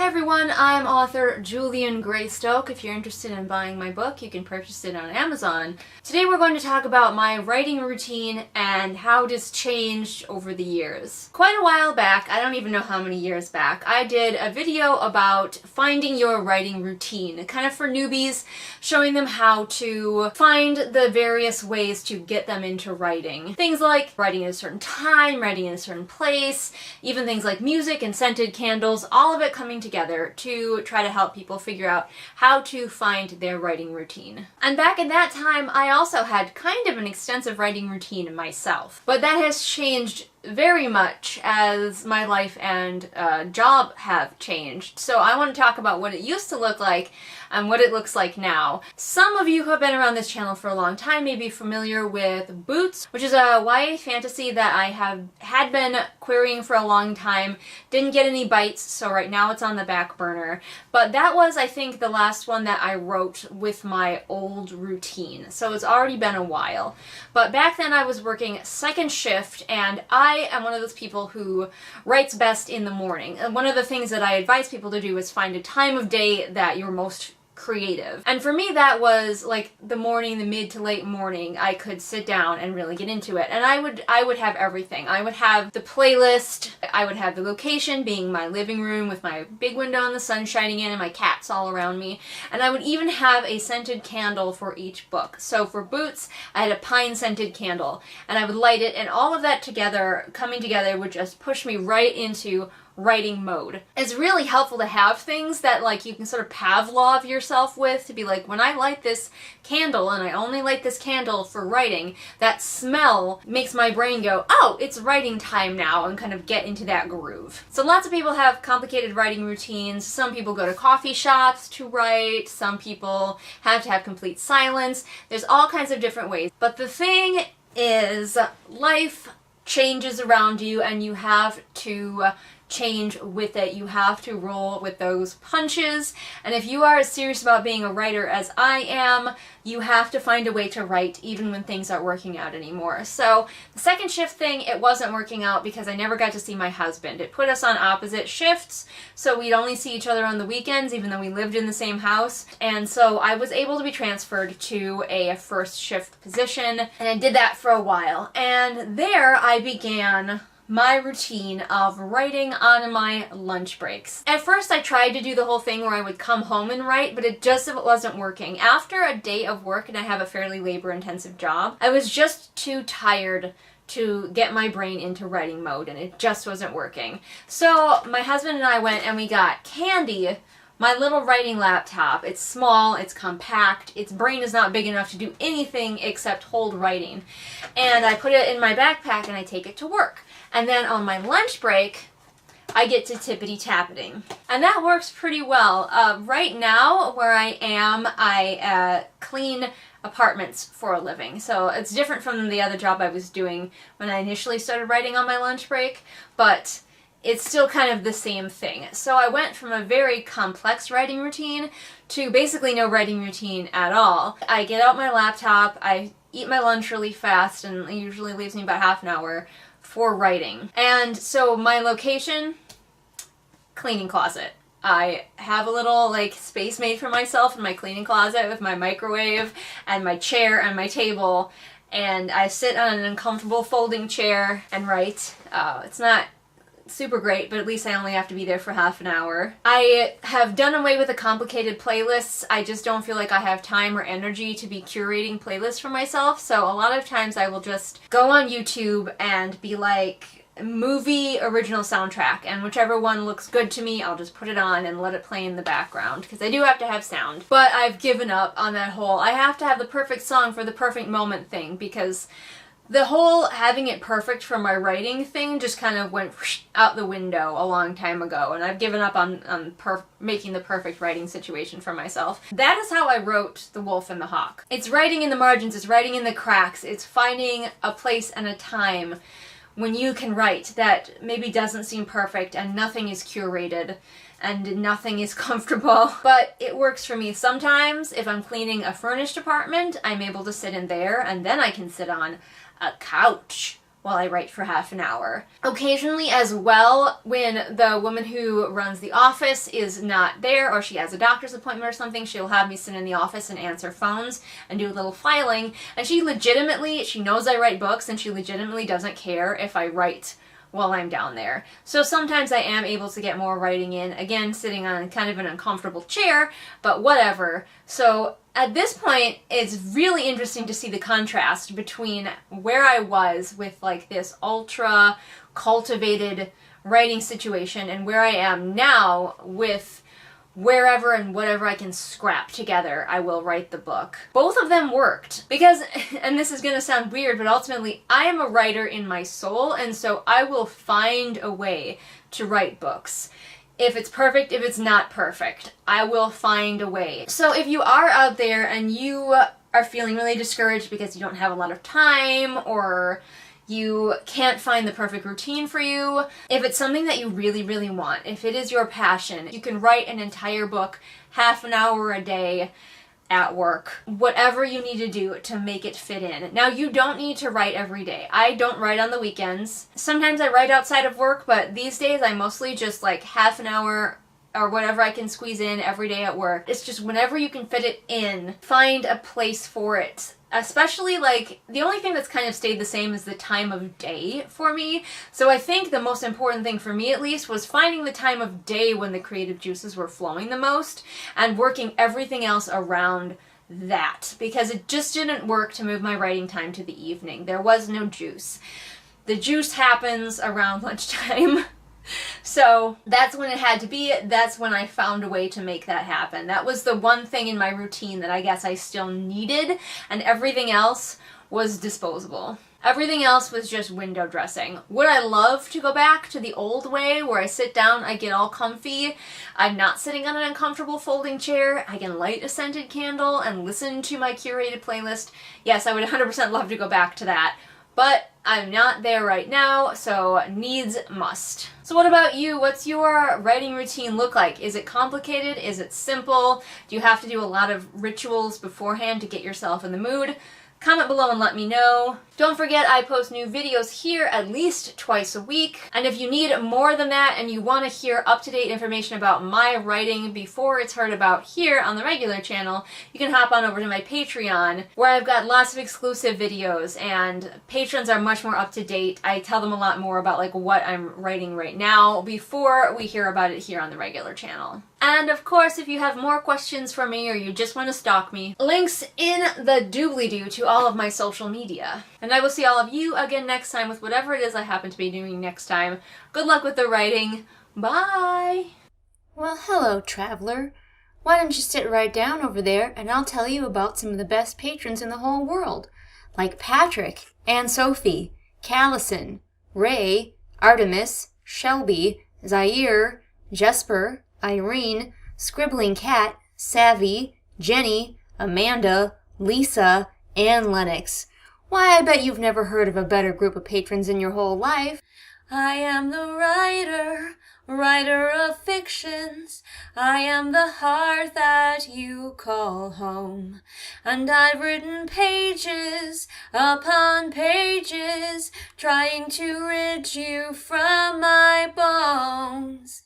Hey everyone, I'm author Julian Greystoke. If you're interested in buying my book, you can purchase it on Amazon. Today we're going to talk about my writing routine and how it has changed over the years. Quite a while back, I don't even know how many years back, I did a video about finding your writing routine, kind of for newbies, showing them how to find the various ways to get them into writing. Things like writing at a certain time, writing in a certain place, even things like music and scented candles, all of it coming together to try to help people figure out how to find their writing routine. And back in that time, I also had kind of an extensive writing routine myself, but that has changed very much as my life and job have changed. So I want to talk about what it used to look like and what it looks like now. Some of you who have been around this channel for a long time may be familiar with Boots, which is a YA fantasy that I had been querying for a long time. Didn't get any bites, so right now it's on the back burner. But that was, I think, the last one that I wrote with my old routine. So it's already been a while. But back then I was working second shift, and I am one of those people who writes best in the morning. And one of the things that I advise people to do is find a time of day that you're most creative. And for me that was like the morning, the mid to late morning. I could sit down and really get into it. And I would have everything. I would have the playlist, I would have the location being my living room with my big window and the sun shining in and my cats all around me. And I would even have a scented candle for each book. So for Boots, I had a pine scented candle and I would light it, and all of that together, coming together, would just push me right into writing mode. It's really helpful to have things that like you can sort of Pavlov yourself with, to be like, when I light this candle, and I only light this candle for writing, that smell makes my brain go, oh, it's writing time now, and kind of get into that groove. So lots of people have complicated writing routines. Some people go to coffee shops to write. Some people have to have complete silence. There's all kinds of different ways. But the thing is, life changes around you and you have to change with it. You have to roll with those punches. And if you are as serious about being a writer as I am, you have to find a way to write even when things aren't working out anymore. So the second shift thing, it wasn't working out because I never got to see my husband. It put us on opposite shifts, so we'd only see each other on the weekends even though we lived in the same house. And so I was able to be transferred to a first shift position, and I did that for a while. And there I began my routine of writing on my lunch breaks. At first I tried to do the whole thing where I would come home and write, but it just wasn't working. After a day of work, and I have a fairly labor-intensive job, I was just too tired to get my brain into writing mode, and it just wasn't working. So my husband and I went and we got Candy, my little writing laptop. It's small, it's compact, its brain is not big enough to do anything except hold writing. And I put it in my backpack and I take it to work. And then on my lunch break, I get to tippity-tappeting. And that works pretty well. Right now, where I am, I clean apartments for a living. So it's different from the other job I was doing when I initially started writing on my lunch break, but it's still kind of the same thing. So I went from a very complex writing routine to basically no writing routine at all. I get out my laptop, I eat my lunch really fast, and it usually leaves me about half an hour for writing. And so my location, cleaning closet. I have a little like space made for myself in my cleaning closet with my microwave and my chair and my table, and I sit on an uncomfortable folding chair and write. It's not super great, but at least I only have to be there for half an hour. I have done away with the complicated playlists. I just don't feel like I have time or energy to be curating playlists for myself, so a lot of times I will just go on YouTube and be like, movie original soundtrack, and whichever one looks good to me, I'll just put it on and let it play in the background, because I do have to have sound. But I've given up on that whole, I have to have the perfect song for the perfect moment thing, because the whole having it perfect for my writing thing just kind of went out the window a long time ago, and I've given up on making the perfect writing situation for myself. That is how I wrote The Wolf and the Hawk. It's writing in the margins, it's writing in the cracks, it's finding a place and a time when you can write that maybe doesn't seem perfect and nothing is curated and nothing is comfortable, but it works for me. Sometimes if I'm cleaning a furnished apartment, I'm able to sit in there, and then I can sit on a couch while I write for half an hour. Occasionally as well, when the woman who runs the office is not there or she has a doctor's appointment or something, she'll have me sit in the office and answer phones and do a little filing. And she knows I write books, and she legitimately doesn't care if I write while I'm down there. So sometimes I am able to get more writing in, again, sitting on kind of an uncomfortable chair, but whatever. So at this point, it's really interesting to see the contrast between where I was with like this ultra cultivated writing situation and where I am now with wherever and whatever I can scrap together, I will write the book. Both of them worked because, and this is going to sound weird, but ultimately I am a writer in my soul, and so I will find a way to write books. If it's perfect, if it's not perfect, I will find a way. So if you are out there and you are feeling really discouraged because you don't have a lot of time, or you can't find the perfect routine for you, if it's something that you really, really want, if it is your passion, you can write an entire book, half an hour a day at work, whatever you need to do to make it fit in. Now, you don't need to write every day. I don't write on the weekends. Sometimes I write outside of work, but these days I mostly just like half an hour or whatever I can squeeze in every day at work. It's just whenever you can fit it in, find a place for it. Especially, like, the only thing that's kind of stayed the same is the time of day for me. So I think the most important thing for me, at least, was finding the time of day when the creative juices were flowing the most and working everything else around that. Because it just didn't work to move my writing time to the evening. There was no juice. The juice happens around lunchtime. So that's when it had to be. That's when I found a way to make that happen. That was the one thing in my routine that I guess I still needed, and everything else was disposable. Everything else was just window dressing. Would I love to go back to the old way where I sit down, I get all comfy, I'm not sitting on an uncomfortable folding chair, I can light a scented candle and listen to my curated playlist? Yes, I would 100% love to go back to that. But I'm not there right now, so needs must. So what about you? What's your writing routine look like? Is it complicated? Is it simple? Do you have to do a lot of rituals beforehand to get yourself in the mood? Comment below and let me know. Don't forget, I post new videos here at least twice a week. And if you need more than that and you want to hear up-to-date information about my writing before it's heard about here on the regular channel, you can hop on over to my Patreon, where I've got lots of exclusive videos, and patrons are much more up-to-date. I tell them a lot more about like what I'm writing right now before we hear about it here on the regular channel. And of course, if you have more questions for me or you just want to stalk me, links in the doobly-doo to all of my social media. And I will see all of you again next time with whatever it is I happen to be doing next time. Good luck with the writing. Bye! Well, hello, traveler. Why don't you sit right down over there and I'll tell you about some of the best patrons in the whole world, like Patrick, Anne Sophie, Callison, Ray, Artemis, Shelby, Zaire, Jesper, Irene, Scribbling Cat, Savvy, Jenny, Amanda, Lisa, and Lennox. Why, I bet you've never heard of a better group of patrons in your whole life. I am the writer, writer of fictions. I am the heart that you call home. And I've written pages upon pages, trying to rid you from my bones.